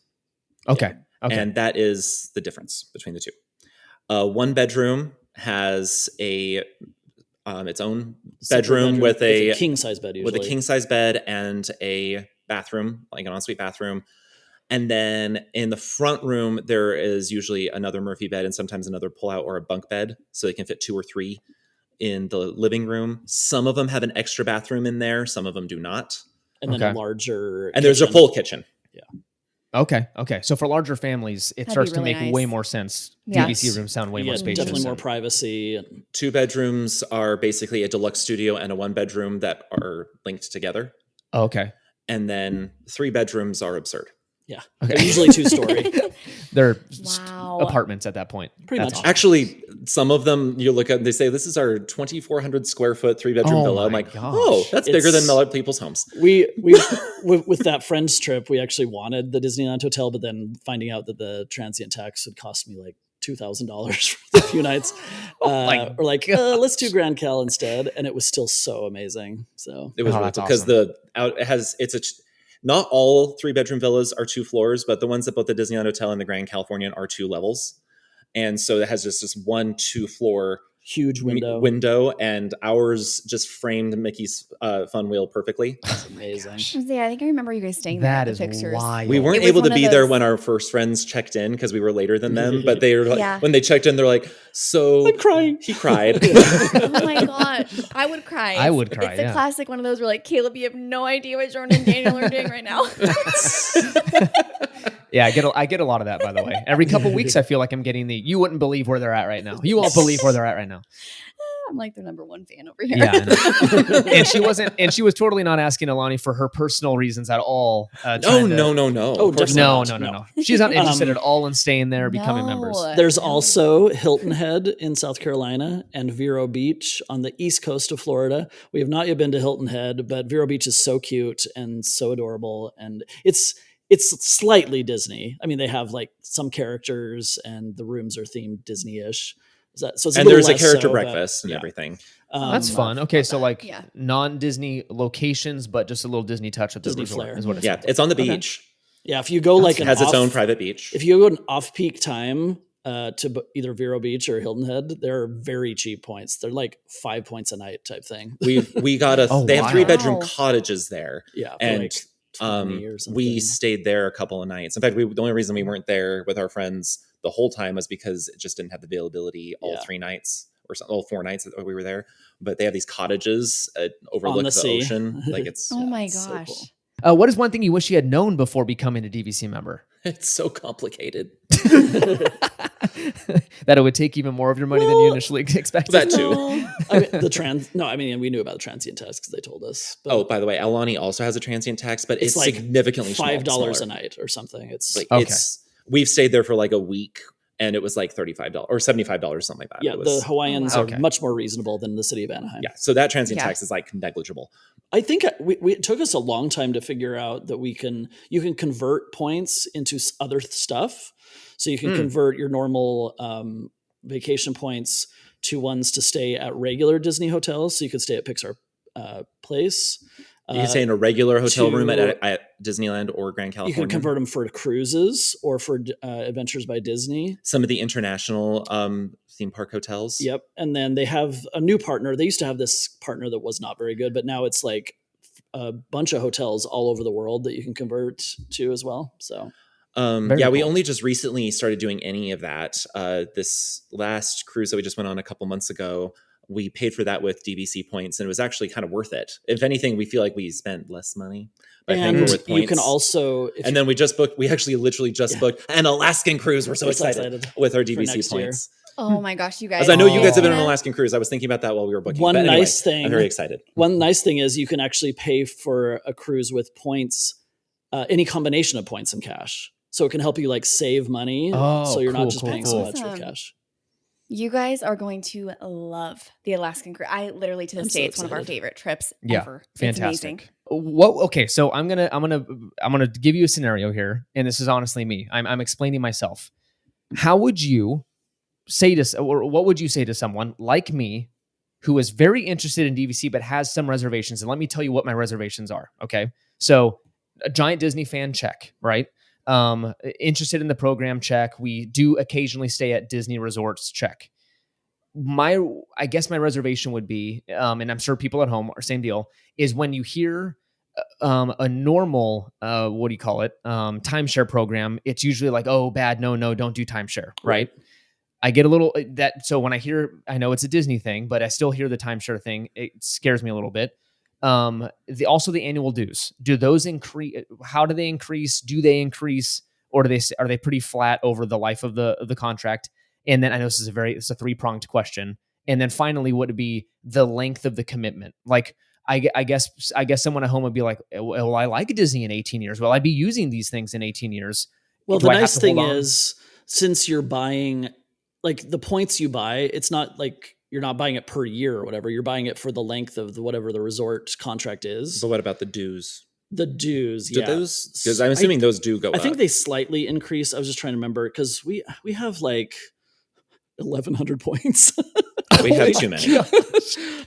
Okay. Okay. And that is the difference between the two. One bedroom has its own Separate bedroom with a king size bed usually. with a king size bed and a bathroom, like an ensuite bathroom. And then in the front room, there is usually another Murphy bed and sometimes another pull-out or a bunk bed, so they can fit 2 or 3 in the living room. Some of them have an extra bathroom in there. Some of them do not. and then Okay. a larger And there's a kitchen. full kitchen. Okay. Okay. So for larger families, it That'd starts be to really make nice. way more sense. Yes. DVC rooms sound way You more get spacious. definitely more privacy. And 2 bedrooms are basically a deluxe studio and a 1 bedroom that are linked together. Okay. And then 3 bedrooms are absurd. yeah, Okay. they're usually 2-story. They're Wow. apartments at that point. Pretty That's much. awesome. Actually, some of them you look at and they say, this is our 2,400 square foot 3-bedroom Oh villa. I'm my like, gosh. oh, that's bigger than It's- a lot of people's homes. we with that friends trip, we actually wanted the Disneyland hotel, but then finding out that the transient tax would cost me like $2,000 for the few nights, my we're like, let's do Grand Cal instead, and it was still so amazing. So It was Oh, really that's cool because not all 3-bedroom villas are 2 floors, but the ones at both the Disneyland Hotel and the Grand Californian are 2 levels. And so it has just this 1 2-floor huge window, and ours just framed Mickey's fun wheel perfectly. It's amazing. Yeah, I think I remember you guys staying there. That at is the pictures. wild. We weren't It was able to one of be there those- when our first friends checked in because we were later than them, but they were like, Yeah. when they checked in, they're like, so I'm crying. he cried. Oh my god, I would cry. I would cry, It's a yeah. classic one of those where like Caleb, you have no idea what Jordan and Daniel are doing right now. Yeah, I get a lot of that, by the way. Every couple weeks, I feel like I'm getting you wouldn't believe where they're at right now. You won't believe where they're at right now. I'm like their number 1 fan over here. Yeah. I know. and she was totally not asking Alani for her personal reasons at all. No. Oh, Of course definitely not. No. She's not interested at all in staying there, becoming No. members. There's also Hilton Head in South Carolina and Vero Beach on the east coast of Florida. We have not yet been to Hilton Head, but Vero Beach is so cute and so adorable, and it's slightly Disney. I mean, they have like some characters, and the rooms are themed Disney-ish. So it's And little there's a less character so, but, breakfast and yeah. everything. That's fun. Okay, so like Yeah. non-Disney locations, but just a little Disney touch at the Disney resort flair. is what it Yeah, sounds it's on the Okay. beach. Yeah, if you go like It has its own private beach. If you go an off-peak time to either Vero Beach or Hilton Head, they're very cheap points. They're like 5 points a night type thing. We got Oh, they have wow. 3-bedroom Wow. cottages there. Yeah, for And like 20 or something. we stayed there a couple of nights. In fact, the only reason we weren't there with our friends the whole time was because it just didn't have the availability all Yeah. 3 nights. or something. 4 nights that we were there, but they have these cottages overlook the ocean. Like it's Oh my so gosh. cool. What is one thing you wish you had known before becoming a DVC member? it's so complicated. That it would take even more of your money than you initially expected. That too. We knew about the transient tax because they told us. But Oh, by the way, Alani also has a transient tax, but it's like significantly $5 smaller. a night or something. It's Like Okay. we've stayed there for like a week, and it was like $35 or $75, something like that. yeah, It was, the Hawaiians wow. are Okay. much more reasonable than the city of Anaheim. yeah. So that transient Yeah. tax is like negligible. I think it took us a long time to figure out that you can convert points into other stuff. So you can convert your normal vacation points to ones to stay at regular Disney hotels. So you could stay at Pixar Place. You can stay in a regular hotel room to- at Disneyland or Grand You California. can convert them for cruises or for Adventures by Disney. Some of the international theme park hotels. Yep. And then they have a new partner. They used to have this partner that was not very good, but now it's like a bunch of hotels all over the world that you can convert to as well. So Very we cool. only just recently started doing any of that. This last cruise that we just went on a couple months ago, we paid for that with DVC points, and it was actually kind of worth it. If anything, we feel like we spent less money by paying for and it with points. you can also, And then we actually literally just booked an Alaskan cruise. We're so We're so excited excited with our for DVC next year. points. Oh my gosh, you guys. As I know you guys have been on Yeah. an Alaskan cruise. I was thinking about that while we were booking. One But anyway, nice thing- I'm very excited. One nice thing is you can actually pay for a cruise with points, any combination of points and cash. So it can help you like save money. Oh, So you're cool, not just cool, paying cool. so much Awesome. with cash. You guys are going to love the Alaskan cruise. I literally to this I'm so day, it's one of our excited. favorite trips Yeah, ever. It's amazing. fantastic. Okay, so I'm gonna give you a scenario here, and this is honestly me. I'm explaining myself. How would you say to, or what would you say to someone like me who is very interested in DVC but has some reservations? And let me tell you what my reservations are. Okay, so a giant Disney fan, check, right? Interested in the program, check. We do occasionally stay at Disney resorts, check. I guess my reservation would be, and I'm sure people at home are same deal, is when you hear a normal, what do you call it? Timeshare program. It's usually like, oh, bad. No, don't do timeshare. Right. I get a little so when I know it's a Disney thing, but I still hear the timeshare thing. It scares me a little bit. Also the annual dues, do those increase? How do they increase? Do they increase, or are they pretty flat over the life of the contract? And then I know it's a 3-pronged question. And then finally, would it be the length of the commitment? Like, I guess someone at home would be like, well, I like Disney in 18 years. Will I be using these things in 18 years? Well, Do the I have nice to thing hold on? is, since you're buying, like the points you buy, it's not like you're not buying it per year or whatever. You're buying it for the length of whatever the resort contract is. But what about the dues? The dues, Do yeah. those? Because I'm assuming those do go up. I think they slightly increase. I was just trying to remember because we have like 1,100 points. We have too many.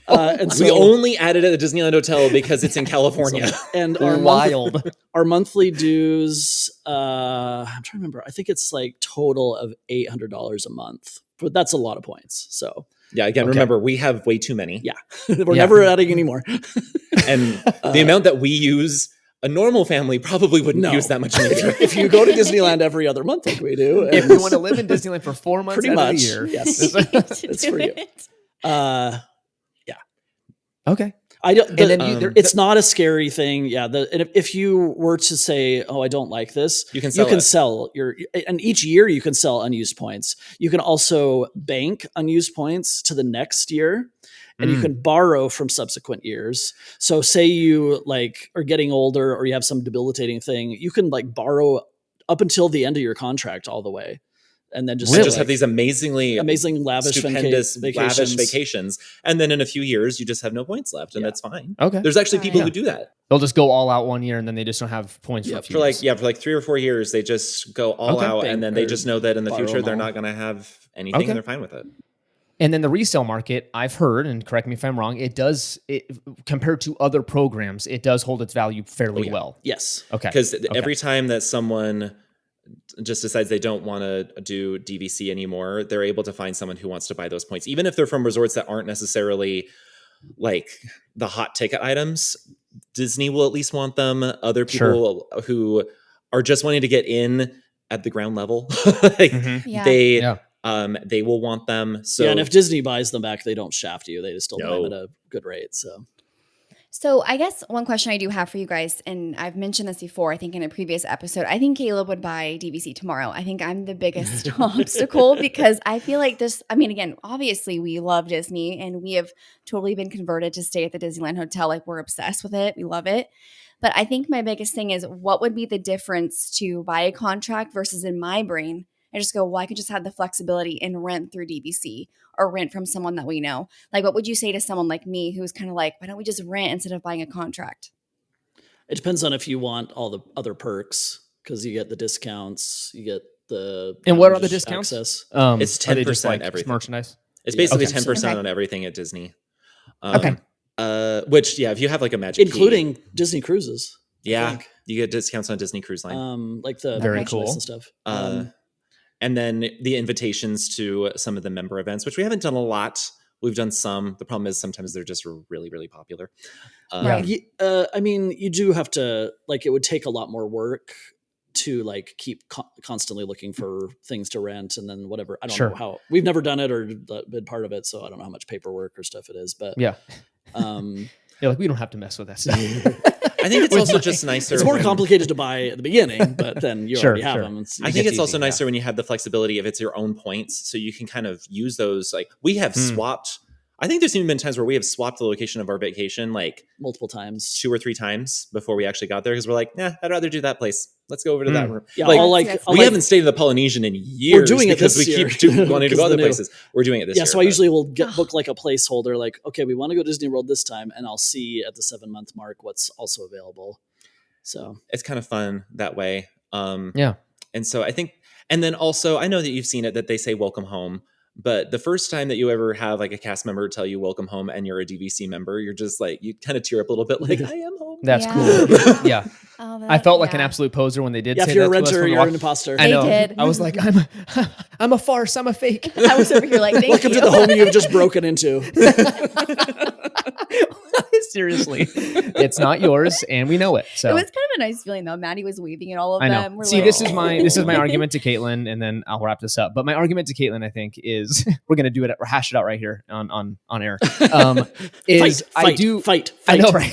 And We only added at the Disneyland Hotel because it's in California. and our monthly dues, I'm trying to remember. I think it's like total of $800 a month, but that's a lot of points. So Yeah, again, Okay. remember, we have way too many. yeah, we're never adding any more. And the amount that we use, a normal family probably wouldn't No. use that much in a year. If you go to Disneyland every other month like we do, If and- you want to live in Disneyland for 4 months Pretty out of much, the year, yes. It's Do for you. it. okay. I don't. And then it's not a scary thing. Yeah. And if you were to say, "Oh, I don't like this," You can sell it. sell your. And each year you can sell unused points. You can also bank unused points to the next year, and you Mm. can borrow from subsequent years. So, say you like are getting older, or you have some debilitating thing, you can like borrow up until the end of your contract all the way, and then just We Really? just have these amazingly amazing lavish stupendous, vacations. lavish vacations. And then in a few years, you just have no points left, and Yeah. that's fine. Okay. There's actually people Yeah. who do that. They'll just go all out one year and then they just don't have points for a few For years. like 3 or 4 years, they just go all Okay. out, and then they Or just know that in the borrow future them they're all. not going to have anything, Okay. and they're fine with it. And then the resale market, I've heard, and correct me if I'm wrong, compared to other programs, it does hold its value fairly yeah. well. Yes. Okay. Because every time that someone just decides they don't want to do DVC anymore, they're able to find someone who wants to buy those points, even if they're from resorts that aren't necessarily like the hot ticket items. Disney will at least want them. Other people who are just wanting to get in at the ground level, like Mhm. Yeah. they Yeah. they will want them. So yeah, and if Disney buys them back, they don't shaft you. They just still buy them No. at a good rate. So I guess one question I do have for you guys, and I've mentioned this before, I think in a previous episode, I think Caleb would buy DVC tomorrow. I think I'm the biggest obstacle because I feel like this, I mean, again, obviously we love Disney and we have totally been converted to stay at the Disneyland Hotel. Like we're obsessed with it. We love it. But I think my biggest thing is what would be the difference to buy a contract versus in my brain, I just go, well, I could just have the flexibility and rent through DVC or rent from someone that we know. Like, what would you say to someone like me who's kind of like, why don't we just rent instead of buying a contract? It depends on if you want all the other perks, because you get the discounts, you get the And what are the lounge discounts? access. It's Are they just 10% like everything. merchandise. it's Yeah. basically Okay. 10% Okay. on everything at Disney. Okay. Which, yeah, if you have like a Magic Key, Including Disney cruises. I yeah, think. you get discounts on Disney Cruise Line. Like the Very merchandise cool. and stuff. And then the invitations to some of the member events, which we haven't done a lot. We've done some. The problem is sometimes they're just really, really popular. Right. I mean, you do have to, like, it would take a lot more work to like keep constantly looking for things to rent and then whatever. I don't Sure. know how, we've never done it or been part of it, so I don't know how much paperwork or stuff it is, but Yeah. um Yeah, like we don't have to mess with that stuff. I think it's also just nicer. it's more when- complicated to buy at the beginning, but then you Sure, already have sure. them. I think it's easy, also yeah. nicer when you have the flexibility if it's your own points, so you can kind of use those. Like we have swapped. I think there's even been times where we have swapped the location of our vacation like multiple times. 2 or 3 times before we actually got there because we're like, nah, I'd rather do that place. Let's go over to that room. Yeah, like, I'll like, That's- I'll we like- haven't stayed in the Polynesian in years doing it because this we year. keep wanting to go Because other the new- places. We're doing it this year. so I but- usually will book like a placeholder, like, okay, we want to go to Disney World this time, and I'll see at the 7-month mark what's also available. So it's kind of fun that way. Yeah. And so I think, and then also I know that you've seen it that they say welcome home, but the first time that you ever have like a cast member tell you welcome home and you're a DVC member, you're just like, you kind of tear up a little bit like, I am home. That's Yeah. cool. Yeah. Oh, I felt like an yeah. absolute poser when they did yeah, say if you're a that to us renter, when we you're walked- an imposter. I They know. did. I was like, I'm a farce. I'm a fake. I was over here like, thank Welcome you. to the home you've just broken into. Seriously, it's not yours, and we know it. So It was kind of a nice feeling though. Maddie was waving at all of I know. them. We're See, like, this is my "Oh." argument to Caitlin, and then I'll wrap this up. But my argument to Caitlin, I think, is we're gonna do it, or hash it out right here on air. Is I do fight. I know, right?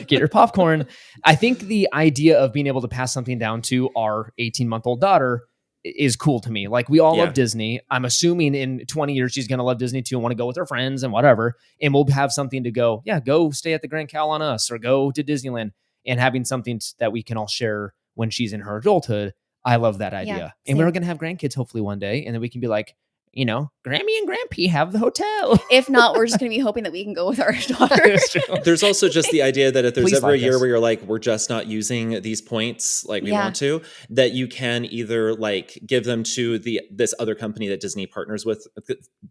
Get your popcorn. I think the idea of being able to pass something down to our 18-month-old daughter is cool to me. Like we all Yeah. love Disney. I'm assuming in 20 years she's going to love Disney too and want to go with her friends and whatever. And we'll have something to go, yeah, go stay at the Grand Cal on us or go to Disneyland, and having something that we can all share when she's in her adulthood. I love that idea. And we're same. going to have grandkids hopefully one day. And then we can be like, you know, Grammy and Grampy have the hotel. If not, we're just going to be hoping that we can go with our daughter. It's true. There's also just the idea that if there's Please ever a like year us. where you're like, we're just not using these points like we Yeah. want to, that you can either like give them to this other company that Disney partners with.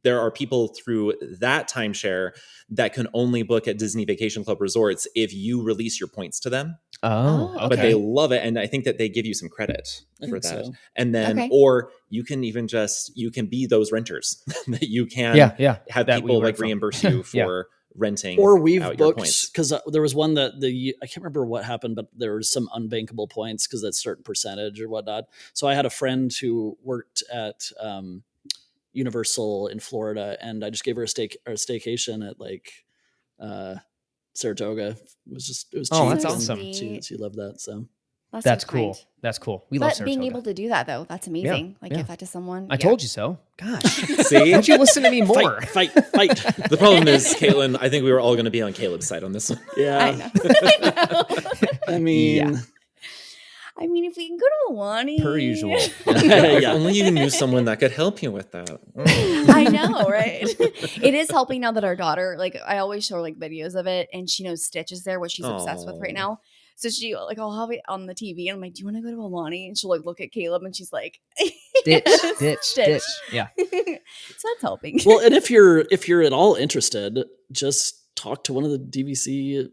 There are people through that timeshare that can only book at Disney Vacation Club resorts if you release your points to them. Oh, Oh, okay. But they love it, and I think that they give you some credit I for think that. so. And then, Okay. or you can even you can be those renters that you can yeah. have that we people learned like from. reimburse you Yeah. for renting. Or we've out your booked, points. because there was one that I can't remember what happened, but there was some unbankable points because that's a certain percentage or whatnot. So I had a friend who worked at Universal in Florida, and I just gave her a staycation at like Saratoga. It was cheap. Oh, that's and awesome. She loved that. So That's so cool. kind. That's cool. We love But Saratoga. being able to do that though, that's amazing. Like yeah. give that to someone. I told you so. Gosh. See? Why don't you listen to me more? fight. The problem is, Caitlin, I think we were all going to be on Caleb's side on this one. I Yeah, know. I know. I mean, Yeah. I mean, if we can go to Milani. Per usual. If Yeah. only you knew someone that could help you with that. I know, right? It is helping now that our daughter, like, I always show her like videos of it, and she knows Stitch is there, what she's obsessed with right Aw. now. So she, like, I'll have it on the TV, and I'm like, "Do you want to go to Milani?" And she'll like look at Caleb, and she's like, Ditch, "Yes, ditch, Stitch." ditch. Yeah. So that's helping. well, and if you're at all interested, just talk to one of the DVC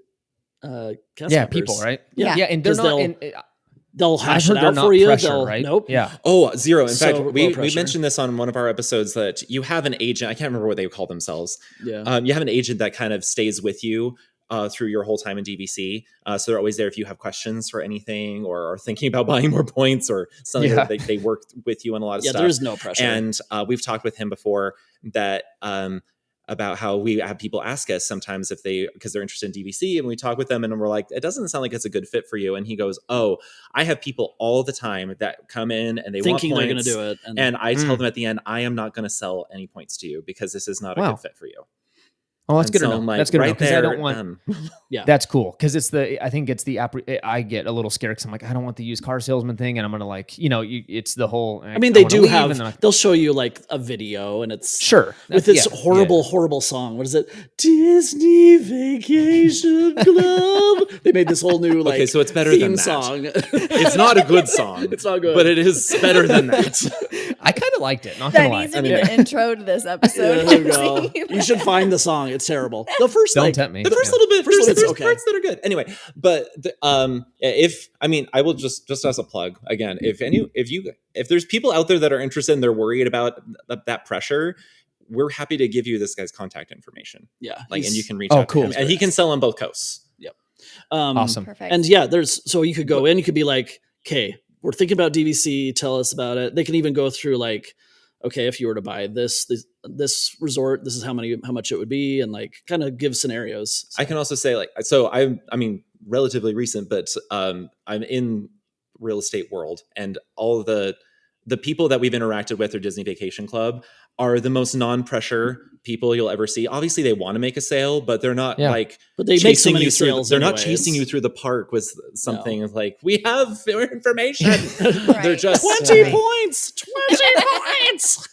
cast Yeah, members. people, right? Yeah. Yeah, and they're 'Cause not. they'll- And, They'll I've hash heard it they're out not for you. pressure, They'll, right? Nope. Yeah. Oh, zero. In fact, So we low pressure. mentioned this on one of our episodes that you have an agent. I can't remember what they call themselves. Yeah. You have an agent that kind of stays with you through your whole time in DVC. So they're always there if you have questions for anything or are thinking about buying more points or something. Yeah. They work with you on a lot of stuff. There's no pressure. And we've talked with him before that about how we have people ask us sometimes because they're interested in DVC, and we talk with them and we're like, it doesn't sound like it's a good fit for you. And he goes, oh, I have people all the time that come in and they thinking want they're points. going to do it. And I tell them at the end, I am not going to sell any points to you because this is not a good fit for you. Oh, that's And good so to know. I'm like, That's good to know right because I there, don't want. That's cool because I think it's I get a little scared because I'm like, I don't want the used car salesman thing, and I'm gonna like, it's the whole. I mean, they do have. They'll show you like a video, and it's with this horrible song. What is it? Disney Vacation Club. They made this whole new like. Okay, so it's better theme than that. song. It's not a good song. It's not good, but it is better than that. I kind of liked it. Not gonna lie. That needs to be the intro to this episode. There you go. You should find the song. It's terrible. The first don't tempt me. The first little bit. There's parts that are good. Anyway, but I will just as a plug again. If there's people out there that are interested and they're worried about that pressure, we're happy to give you this guy's contact information. Yeah, and you can reach out to him, and he can sell on both coasts. Yep. Awesome. Perfect. And so you could go in. You could be like, okay, we're thinking about DVC. Tell us about it. They can even go through like, okay, if you were to buy this resort, this is how much it would be, and like kind of give scenarios. So. I can also say I mean, relatively recent, but I'm in real estate world, and all the people that we've interacted with through Disney Vacation Club are the most non-pressure people you'll ever see. Obviously, they want to make a sale, but they're not But they make so many sales. They're not chasing you through the park with something like, we have your information. They're just 20 points. 20 points.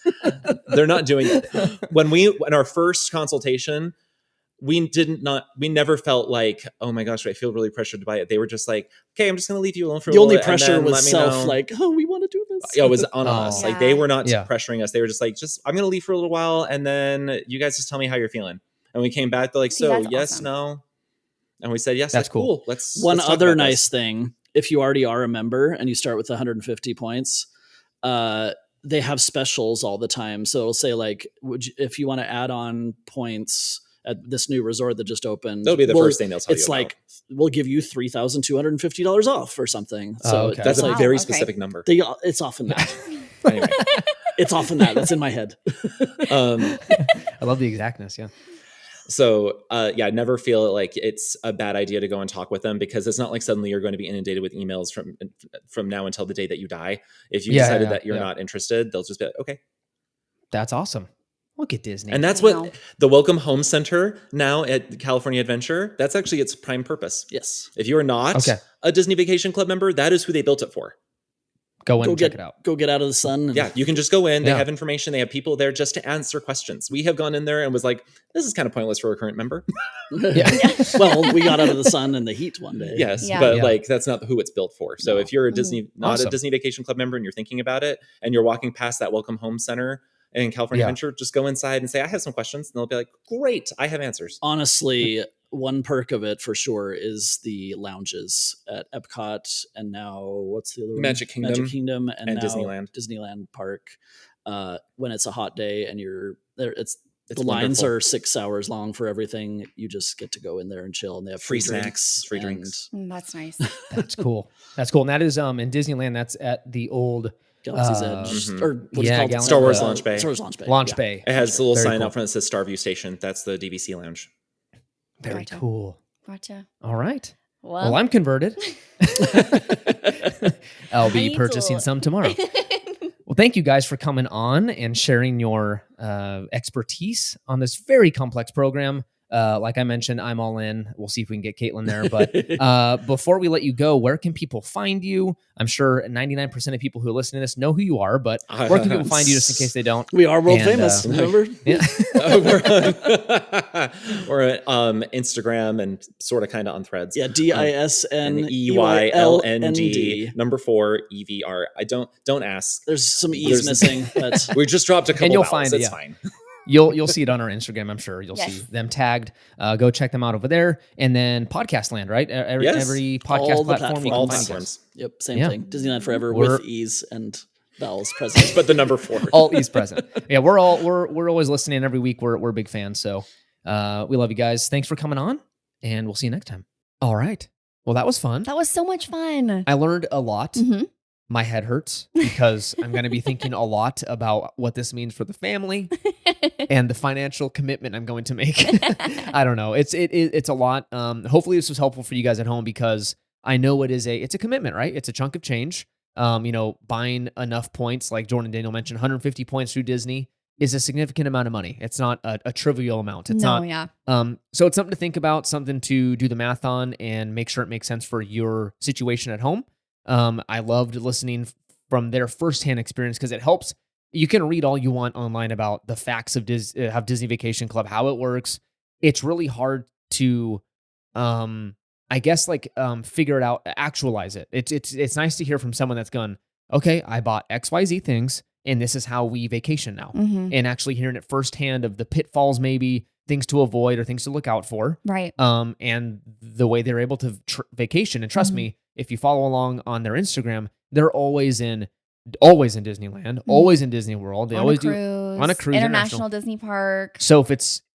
They're not doing it. In our first consultation, we never felt like, oh my gosh, I feel really pressured to buy it. They were just like, okay, I'm just going to leave you alone for a little bit. The only pressure was self, like, oh, we want to do this. Yeah, it was on us. Yeah. Like, they were not pressuring us. They were just like, I'm going to leave for a little while, and then you guys just tell me how you're feeling. And we came back, they're like, yes, awesome. No. And we said, yes, that's cool. Let's other nice thing, if you already are a member and you start with 150 points, they have specials all the time. So it'll say like, if you want to add on points at this new resort that just opened, that'll be the first thing they'll tell you. It's like, we'll give you $3,250 off or something. So that's a very specific number. It's often that. Anyway, it's often that. That's in my head. I love the exactness. Yeah. So, never feel like it's a bad idea to go and talk with them, because it's not like suddenly you're going to be inundated with emails from now until the day that you die. If you decided that you're not interested, they'll just be like, okay. That's awesome. Look at Disney. And that's what the Welcome Home Center now at California Adventure, that's actually its prime purpose. Yes. If you're not a Disney Vacation Club member, that is who they built it for. Go in and check it out. Go get out of the sun. You can just go in. They have information. They have people there just to answer questions. We have gone in there and was like, this is kind of pointless for a current member. Well, we got out of the sun and the heat one day. Yes, but like that's not who it's built for. So if you're a Disney, not a Disney Vacation Club member, and you're thinking about it, and you're walking past that Welcome Home Center in California Adventure, just go inside and say, I have some questions. And they'll be like, great, I have answers. Honestly, one perk of it for sure is the lounges at Epcot, and now what's the other one? Magic Kingdom and now Disneyland Park. When it's a hot day and you're there, the lines are 6 hours long for everything. You just get to go in there and chill, and they have free snacks, free drinks. That's nice. That's cool. And that is in Disneyland. That's at the old Galaxy's Edge, or what's it called? Star Wars Launch Bay. Star Wars Launch Bay. Launch Bay. It has a little sign out front that says Starview Station. That's the DVC lounge. Very cool. Gotcha. All right. Well, I'm converted. I'll be purchasing some tomorrow. Well, thank you guys for coming on and sharing your expertise on this very complex program. Like I mentioned, I'm all in. We'll see if we can get Caitlin there. But before we let you go, where can people find you? I'm sure 99% of people who listen to this know who you are, but where can people find you just in case they don't? We are world famous, remember? Yeah. We're on Instagram and sort of kind of on Threads. Yeah, DISNEYLND. 4 EVR. I don't ask. There's some E's missing, but we just dropped a couple. And you'll vowels. find it. It's fine. You'll see it on our Instagram, I'm sure. You'll see them tagged. Go check them out over there. And then Podcast Land, right? Every podcast platform. All platforms. Yep, same thing. Disneyland Forever with E's and vowels present. But the number 4. All E's present. Yeah, we're always listening every week. We're big fans. So we love you guys. Thanks for coming on. and we'll see you next time. All right. Well, that was fun. That was so much fun. I learned a lot. Mm-hmm. My head hurts because I'm going to be thinking a lot about what this means for the family and the financial commitment I'm going to make. I don't know. It's a lot. Hopefully this was helpful for you guys at home because I know it's a commitment, right? It's a chunk of change. Buying enough points, like Jordan and Daniel mentioned, 150 points through Disney is a significant amount of money. It's not a trivial amount. It's not. Yeah. So it's something to think about, something to do the math on and make sure it makes sense for your situation at home. I loved listening from their firsthand experience because it helps. You can read all you want online about the facts of Disney Vacation Club, how it works. It's really hard to, figure it out, actualize it. It's nice to hear from someone that's gone, okay, I bought XYZ things, and this is how we vacation now. Mm-hmm. And actually hearing it firsthand of the pitfalls, maybe things to avoid or things to look out for. Right. And the way they're able to vacation. And trust me, if you follow along on their Instagram, they're always in Disneyland, always in Disney World. They on always a cruise, do on a cruise, international Disney park. So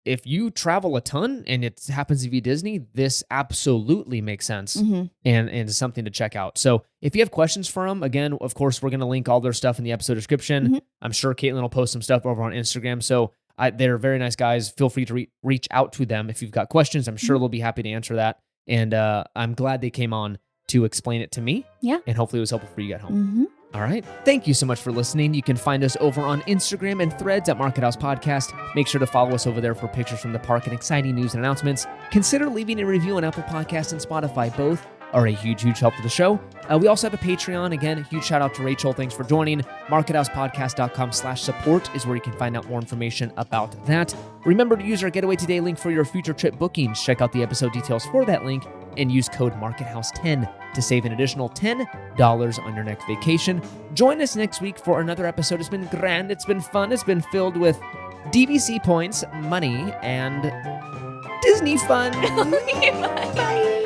if you travel a ton and it happens to be Disney, this absolutely makes sense and is something to check out. So if you have questions for them, again, of course, we're going to link all their stuff in the episode description. I'm sure Caitlin will post some stuff over on Instagram. So they're very nice guys. Feel free to reach out to them if you've got questions. I'm sure they'll be happy to answer that. And I'm glad they came on to explain it to me. Yeah. And hopefully it was helpful for you at home. All right. Thank you so much for listening. You can find us over on Instagram and Threads at Market House Podcast. Make sure to follow us over there for pictures from the park and exciting news and announcements. Consider leaving a review on Apple Podcasts and Spotify. Both are a huge, huge help to the show. We also have a Patreon. Again, a huge shout out to Rachel. Thanks for joining. MarketHousePodcast.com/support is where you can find out more information about that. Remember to use our Getaway Today link for your future trip bookings. Check out the episode details for that link and use code MarketHouse10 to save an additional $10 on your next vacation. Join us next week for another episode. It's been grand. It's been fun. It's been filled with DVC points, money, and Disney fun. Bye.